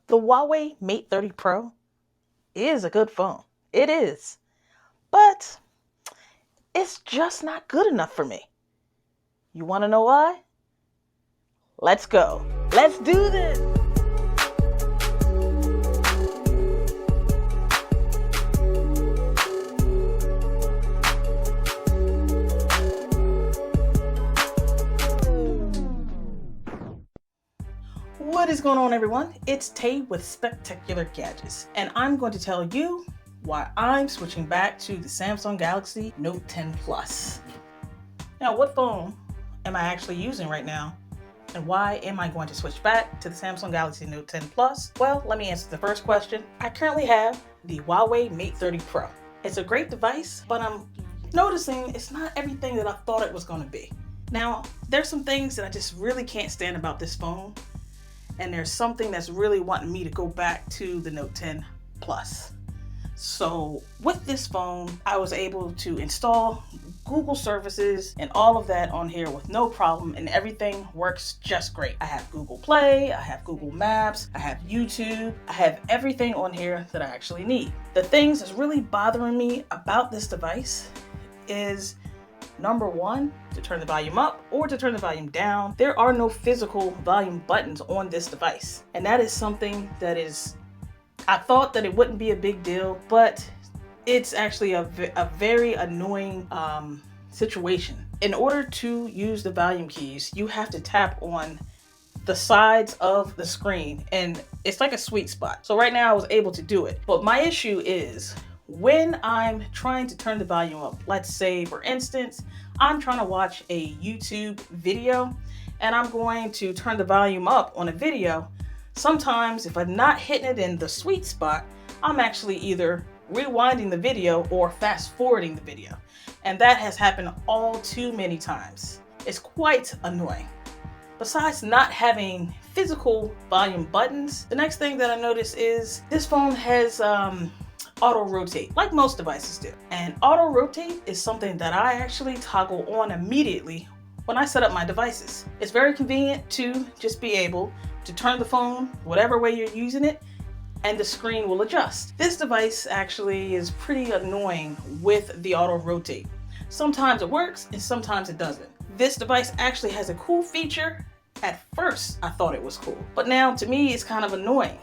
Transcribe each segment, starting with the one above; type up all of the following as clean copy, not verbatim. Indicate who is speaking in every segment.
Speaker 1: The Huawei Mate 30 Pro is a good phone. It is. But it's just not good enough for me. You want to know why? Let's go. Let's do this. What is going on, everyone? It's Tay with Spectacular Gadgets, and I'm going to tell you why I'm switching back to the Samsung Galaxy Note 10 Plus. Now, what phone am I actually using right now, and why am I going to switch back to the Samsung Galaxy Note 10 Plus? Well, let me answer the first question. I currently have the Huawei Mate 30 Pro. It's a great device, but I'm noticing it's not everything that I thought it was going to be. Now, there's some things that I just really can't stand about this phone, and there's something that's really wanting me to go back to the Note 10 Plus. So with this phone, I was able to install Google services and all of that on here with no problem, and everything works just great. I have Google Play, I have Google Maps, I have YouTube, I have everything on here that I actually need. The things that's really bothering me about this device is, number one, to turn the volume up or to turn the volume down. There are no physical volume buttons on this device. And that is something that I thought that it wouldn't be a big deal, but it's actually a very annoying situation. In order to use the volume keys, you have to tap on the sides of the screen, and it's like a sweet spot. So right now I was able to do it. But my issue is, when I'm trying to turn the volume up, let's say for instance, I'm trying to watch a YouTube video and I'm going to turn the volume up on a video, sometimes if I'm not hitting it in the sweet spot, I'm actually either rewinding the video or fast forwarding the video. And that has happened all too many times. It's quite annoying. Besides not having physical volume buttons, the next thing that I noticed is this phone has AutoRotate, like most devices do. And AutoRotate is something that I actually toggle on immediately when I set up my devices. It's very convenient to just be able to turn the phone whatever way you're using it, and the screen will adjust. This device actually is pretty annoying with the AutoRotate. Sometimes it works and sometimes it doesn't. This device actually has a cool feature. At first, I thought it was cool, but now to me, it's kind of annoying.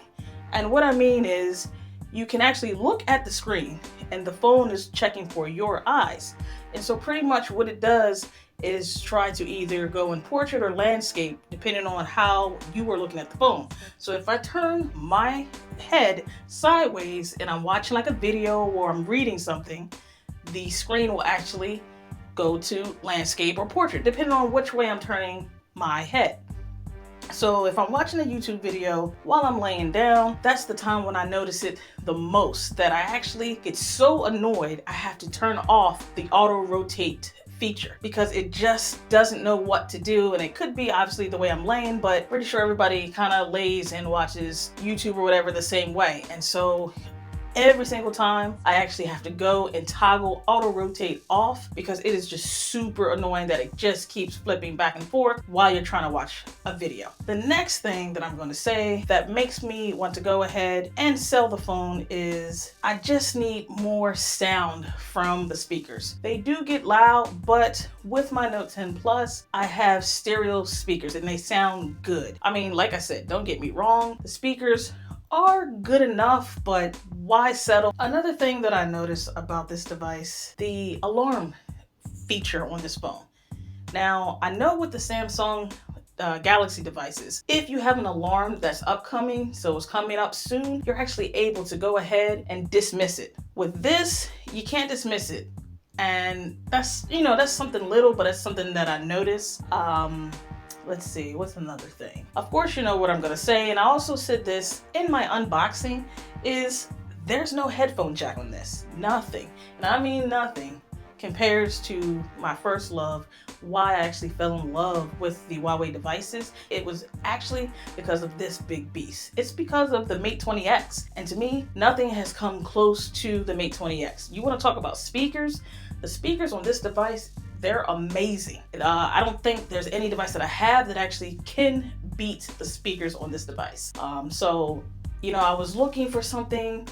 Speaker 1: And what I mean is, you can actually look at the screen and the phone is checking for your eyes. And so pretty much what it does is try to either go in portrait or landscape depending on how you are looking at the phone. So if I turn my head sideways and I'm watching like a video or I'm reading something, the screen will actually go to landscape or portrait depending on which way I'm turning my head. So if I'm watching a YouTube video while I'm laying down, that's the time when I notice it the most, that I actually get so annoyed I have to turn off the AutoRotate feature because it just doesn't know what to do. And it could be obviously the way I'm laying, but pretty sure everybody kind of lays and watches YouTube or whatever the same way. And so every single time I actually have to go and toggle AutoRotate off because it is just super annoying that it just keeps flipping back and forth while you're trying to watch a video. The next thing that I'm going to say that makes me want to go ahead and sell the phone is I just need more sound from the speakers. They do get loud, but with my Note 10 Plus, I have stereo speakers and they sound good. I mean, like I said, don't get me wrong, the speakers are good enough, but why settle? Another thing that I noticed about this device, the alarm feature on this phone. Now, I know with the Samsung Galaxy devices, if you have an alarm that's upcoming, so it's coming up soon, you're actually able to go ahead and dismiss it. With this, you can't dismiss it. And that's, that's something little, but it's something that I noticed. Let's see, what's another thing? Of course, you know what I'm gonna say, and I also said this in my unboxing, is there's no headphone jack on this. Nothing, and I mean nothing, compares to my first love, why I actually fell in love with the Huawei devices. It was actually because of this big beast. It's because of the Mate 20X, and to me, nothing has come close to the Mate 20X. You wanna talk about speakers? The speakers on this device, they're amazing. I don't think there's any device that I have that actually can beat the speakers on this device. So You know, I was looking for something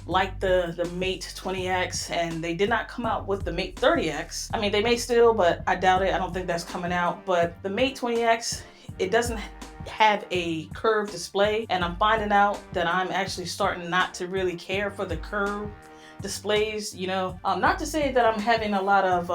Speaker 1: like the Mate 20X, and they did not come out with the Mate 30X. I mean, they may still, but I doubt it. I don't think that's coming out. But the Mate 20X, it doesn't have a curved display, and I'm finding out that I'm actually starting not to really care for the curved displays. You know, not to say that I'm having a lot of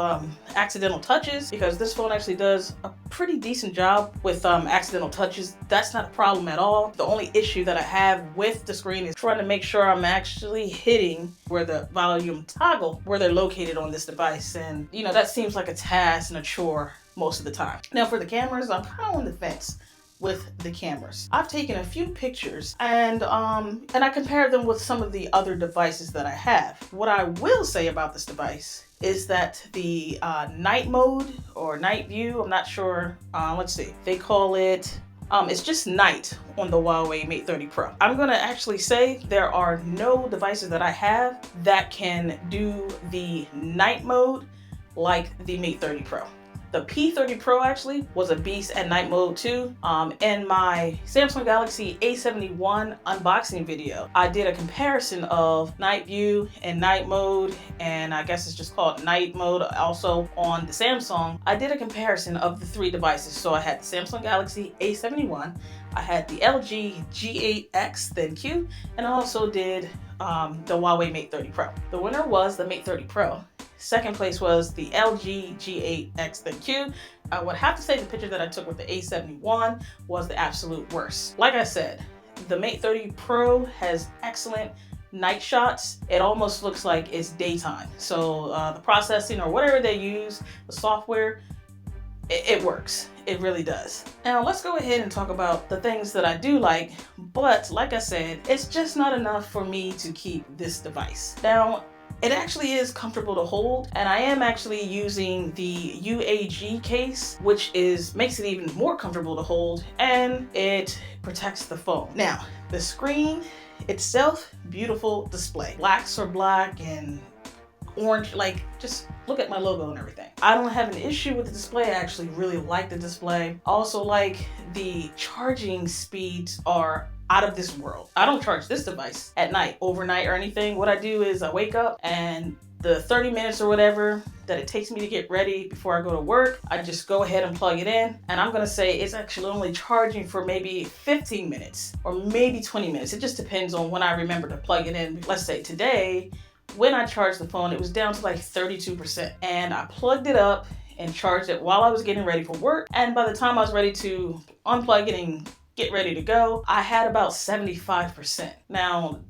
Speaker 1: accidental touches, because this phone actually does a pretty decent job with accidental touches. That's not a problem at all. The only issue that I have with the screen is trying to make sure I'm actually hitting where the volume toggle, where they're located on this device. And you know, that seems like a task and a chore most of the time. Now for the cameras, I'm kind of on the fence with the cameras. I've taken a few pictures and I compared them with some of the other devices that I have. What I will say about this device is that the night mode or night view, I'm not sure, let's see, they call it, it's just night on the Huawei Mate 30 Pro. I'm gonna actually say there are no devices that I have that can do the night mode like the Mate 30 Pro. The P30 Pro actually was a beast at night mode too. In my Samsung Galaxy A71 unboxing video, I did a comparison of night view and night mode, and I guess it's just called night mode also on the Samsung. I did a comparison of the three devices. So I had the Samsung Galaxy A71, I had the LG G8x Thin Q, and I also did the Huawei Mate 30 Pro. The winner was the Mate 30 Pro. Second place was the LG G8x Thin Q. I would have to say the picture that I took with the A71 was the absolute worst. Like I said, the Mate 30 Pro has excellent night shots. It almost looks like it's daytime. So the processing or whatever they use, the software, it works. It really does. Now let's go ahead and talk about the things that I do like, but like I said, it's just not enough for me to keep this device. Now, it actually is comfortable to hold, and I am actually using the UAG case, which makes it even more comfortable to hold, and it protects the phone. Now, the screen itself, beautiful display. Blacks are black and orange, like just look at my logo and everything. I don't have an issue with the display. I actually really like the display. Also like the charging speeds are out of this world. I don't charge this device at night, overnight or anything. What I do is I wake up and the 30 minutes or whatever that it takes me to get ready before I go to work, I just go ahead and plug it in. And I'm gonna say it's actually only charging for maybe 15 minutes or maybe 20 minutes. It just depends on when I remember to plug it in. Let's say today, when I charged the phone, it was down to like 32%. And I plugged it up and charged it while I was getting ready for work. And by the time I was ready to unplug it and get ready to go, I had about 75%. Now,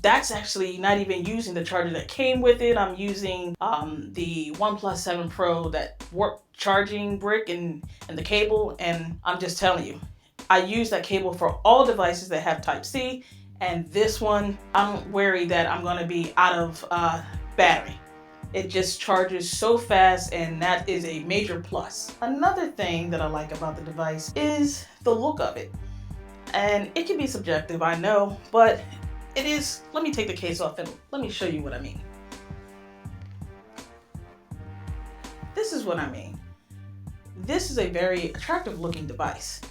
Speaker 1: that's actually not even using the charger that came with it. I'm using the OnePlus 7 Pro, that warp charging brick and the cable. And I'm just telling you, I use that cable for all devices that have Type-C. And this one, I'm worried that I'm gonna be out of battery. It just charges so fast, and that is a major plus. Another thing that I like about the device is the look of it. And it can be subjective, I know, but it is. Let me take the case off and let me show you what I mean. This is what I mean. This is a very attractive looking device.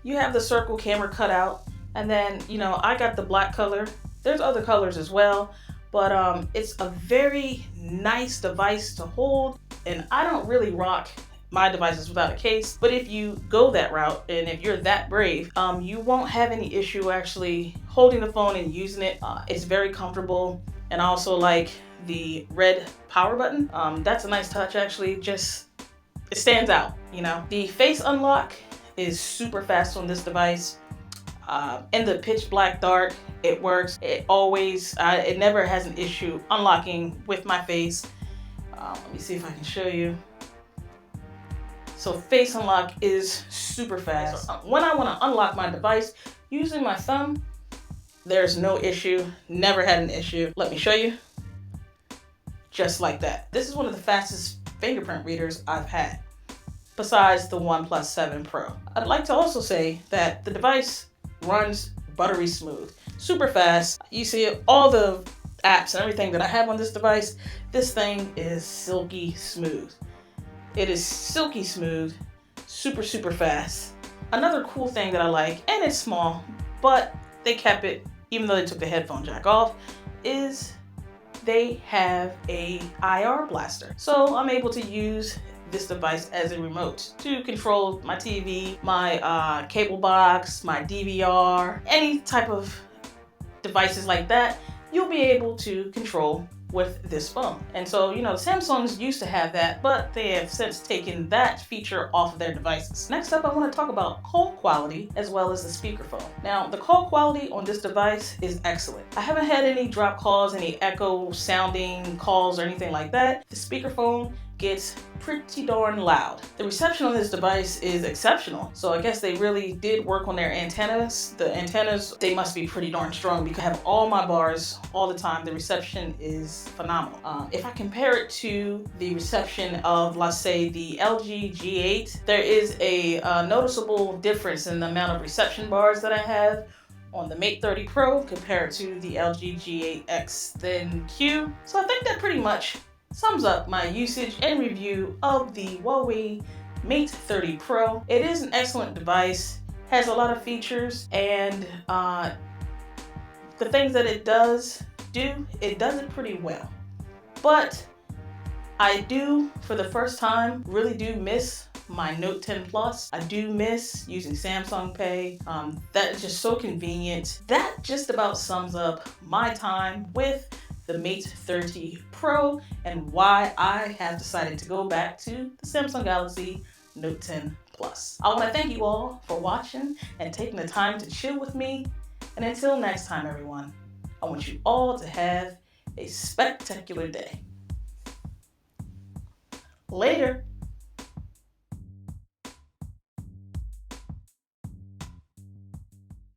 Speaker 1: You have the circle camera cut out, and then, you know, I got the black color. There's other colors as well, but it's a very nice device to hold, and I don't really rock my devices without a case. But if you go that route, and if you're that brave, you won't have any issue actually holding the phone and using it. It's very comfortable. And I also like the red power button. That's a nice touch actually. Just, it stands out, you know. The face unlock is super fast on this device. In the pitch black dark, it works. It always, it never has an issue unlocking with my face. Let me see if I can show you. So face unlock is super fast. When I want to unlock my device using my thumb, there's no issue. Never had an issue. Let me show you. Just like that. This is one of the fastest fingerprint readers I've had, besides the OnePlus 7 Pro. I'd like to also say that the device runs buttery smooth, super fast. You see all the apps and everything that I have on this device. This thing is silky smooth. It is silky smooth, super, super fast. Another cool thing that I like, and it's small, but they kept it even though they took the headphone jack off, is they have a IR blaster. So I'm able to use this device as a remote to control my TV, my cable box, my DVR, any type of devices like that, you'll be able to control with this phone. And so, you know, Samsungs used to have that, but they have since taken that feature off of their devices. Next up, I want to talk about call quality as well as the speakerphone. Now, the call quality on this device is excellent. I haven't had any drop calls, any echo sounding calls or anything like that. The speakerphone gets pretty darn loud. The reception on this device is exceptional. So I guess they really did work on their antennas. The antennas, they must be pretty darn strong because I have all my bars all the time. The reception is phenomenal. If I compare it to the reception of, let's say, the LG G8, there is a noticeable difference in the amount of reception bars that I have on the Mate 30 Pro compared to the LG G8X Thin Q. So I think that pretty much sums up my usage and review of the Huawei Mate 30 Pro. It is an excellent device, has a lot of features, and the things that it does it pretty well. But I do, for the first time, really do miss my Note 10 Plus. I do miss using Samsung Pay. That is just so convenient. That just about sums up my time with the Mate 30 Pro and why I have decided to go back to the Samsung Galaxy Note 10 Plus. I want to thank you all for watching and taking the time to chill with me. And until next time, everyone, I want you all to have a spectacular day. Later.